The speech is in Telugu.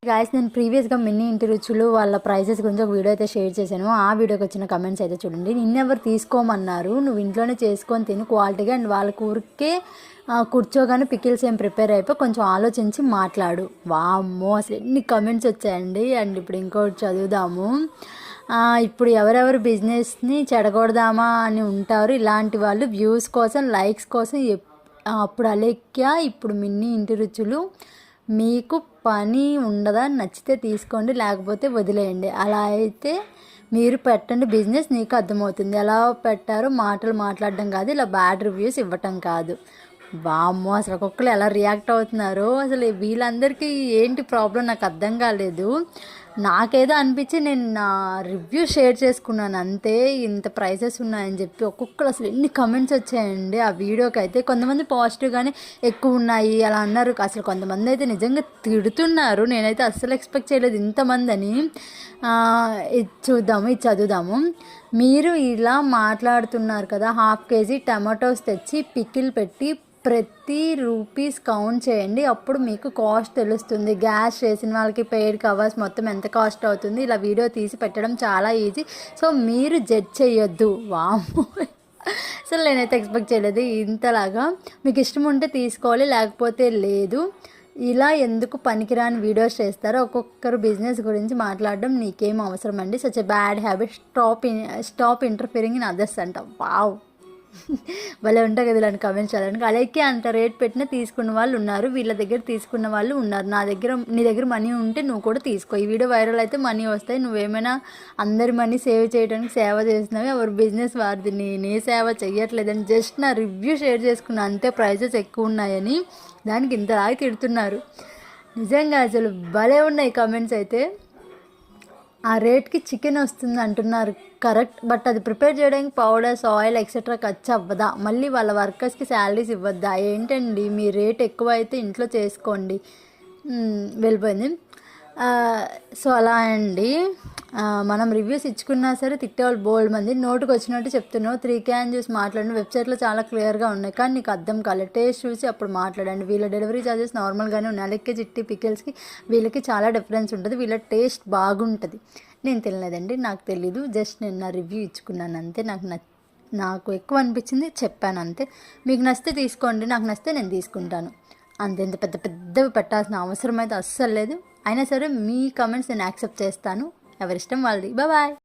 గాయస్ నేను ప్రీవియస్గా మినీ ఇంటి రుచులు వాళ్ళ ప్రైజెస్ గురించి ఒక వీడియో అయితే షేర్ చేశాను. ఆ వీడియోకి వచ్చిన కమెంట్స్ అయితే చూడండి. నిన్నెవరు తీసుకోమన్నారు, నువ్వు ఇంట్లోనే చేసుకొని తిని క్వాలిటీగా, అండ్ వాళ్ళ ఊరికే కూర్చోగానే పికిల్స్ ఏం ప్రిపేర్ అయిపోయి కొంచెం ఆలోచించి మాట్లాడు. వామ్మో అసలు ఎన్ని కమెంట్స్ వచ్చాయండి. అండ్ ఇప్పుడు ఇంకోటి చదువుదాము. ఇప్పుడు ఎవరెవరు బిజినెస్ని చెడగొడదామా అని ఉంటారు ఇలాంటి వాళ్ళు, వ్యూస్ కోసం లైక్స్ కోసం. అప్పుడు అలేఖ్య, ఇప్పుడు మిన్నీ ఇంటి రుచులు. మీకు పని ఉండదా, నచ్చితే తీసుకోండి లేకపోతే వదిలేయండి. అలా అయితే మీరు పెట్టండి బిజినెస్, నీకు అర్థమవుతుంది ఎలా పెట్టారో. మాటలు మాట్లాడడం కాదు, ఇలా బ్యాడ్ రివ్యూస్ ఇవ్వటం కాదు. వామ్మో అసలు ఒక్కొక్కరు ఎలా రియాక్ట్ అవుతున్నారో. అసలు వీళ్ళందరికీ ఏంటి ప్రాబ్లం నాకు అర్థం కాలేదు. నాకేదో అనిపించి నేను నా రివ్యూ షేర్ చేసుకున్నాను అంతే. ఇంత ప్రైసెస్ ఉన్నాయని చెప్పి ఒక్కొక్కరు అసలు ఎన్ని కమెంట్స్ వచ్చాయండి ఆ వీడియోకి అయితే. కొంతమంది పాజిటివ్గానే ఎక్కువ ఉన్నాయి అలా అన్నారు. అసలు కొంతమంది అయితే నిజంగా తిడుతున్నారు. నేనైతే అస్సలు ఎక్స్పెక్ట్ చేయలేదు ఇంతమంది అని. ఇది చూద్దాము, ఇది చదువుదాము. మీరు ఇలా మాట్లాడుతున్నారు కదా, 1/2 kg టమాటోస్ తెచ్చి పికిల్ పెట్టి ప్రతి రూపీస్ కౌంట్ చేయండి, అప్పుడు మీకు కాస్ట్ తెలుస్తుంది. గ్యాస్ చేసిన వాళ్ళకి పెయిడ్ కవర్స్ మొత్తం ఎంత కాస్ట్ అవుతుంది. ఇలా వీడియో తీసి పెట్టడం చాలా ఈజీ, సో మీరు జడ్జ్ చేయొద్దు. వామ్మో అసలు నేనైతే ఎక్స్పెక్ట్ చేయలేదు ఇంతలాగా. మీకు ఇష్టం ఉంటే తీసుకోవాలి లేకపోతే లేదు. ఇలా ఎందుకు పనికిరాని వీడియోస్ చేస్తారో. ఒక్కొక్కరు బిజినెస్ గురించి మాట్లాడడం నీకేం అవసరం అండి. Such a bad habit, stop interfering in others అంట. వావ్ భలే ఉంటాయి కదా ఇలాంటి కమెంట్స్ చదవడానికి. అలాగే అంత రేట్ పెట్టినా తీసుకున్న వాళ్ళు ఉన్నారు, వీళ్ళ దగ్గర తీసుకున్న వాళ్ళు ఉన్నారు. నీ దగ్గర మనీ ఉంటే నువ్వు కూడా తీసుకో. ఈ వీడియో వైరల్ అయితే మనీ వస్తాయి. నువ్వేమైనా అందరి మనీ సేవ్ చేయడానికి సేవ చేస్తున్నావు, ఎవరు బిజినెస్ వారిది. నేనే సేవ చెయ్యట్లేదని జస్ట్ నా రివ్యూ షేర్ చేసుకున్నా అంతే. ప్రైజెస్ ఎక్కువ ఉన్నాయని దానికి ఇంతలాగా తిడుతున్నారు. నిజంగా అసలు భలే ఉన్నాయి కమెంట్స్ అయితే. ఆ రేట్కి చికెన్ వస్తుంది అంటున్నారు, కరెక్ట్. బట్ అది ప్రిపేర్ చేయడానికి పౌడర్స్, ఆయిల్ ఎక్సెట్రా ఖర్చు అవ్వదా? మళ్ళీ వాళ్ళ వర్కర్స్కి శాలరీస్ ఇవ్వద్దా? ఏంటండి మీ రేట్ ఎక్కువ అయితే ఇంట్లో చేసుకోండి. వెళ్ళిపోయింది. సో అలా అండి. మనం రివ్యూస్ ఇచ్చుకున్నా సరే తిట్టేవాళ్ళు బోల్డ్ మంది. నోటుకు వచ్చినట్టు చెప్తున్నావు, 3 క్యాన్ చూసి మాట్లాడిన వెబ్సైట్లో చాలా క్లియర్గా ఉన్నాయి కానీ నీకు అర్థం కాలేదు. టేస్ట్ చూసి అప్పుడు మాట్లాడండి. వీళ్ళ డెలివరీ ఛార్జెస్ నార్మల్గానే ఉన్నాయి. అలాగే చిట్టి పికిల్స్కి వీళ్ళకి చాలా డిఫరెన్స్ ఉంటుంది. వీళ్ళ టేస్ట్ బాగుంటుంది. నేను తినలేదండి, నాకు తెలీదు. జస్ట్ నేను నా రివ్యూ ఇచ్చుకున్నాను అంతే. నాకు ఎక్కువ అనిపించింది చెప్పాను అంతే. మీకు నచ్చితే తీసుకోండి, నాకు నచ్చితే నేను తీసుకుంటాను అంతే. ఇంత పెద్దవి పెట్టాల్సిన అవసరం అయితే అస్సలు లేదు. అయినా సరే మీ కమెంట్స్ నేను యాక్సెప్ట్ చేస్తాను. ఎవరిష్టం వాళ్ళది. బాయ్.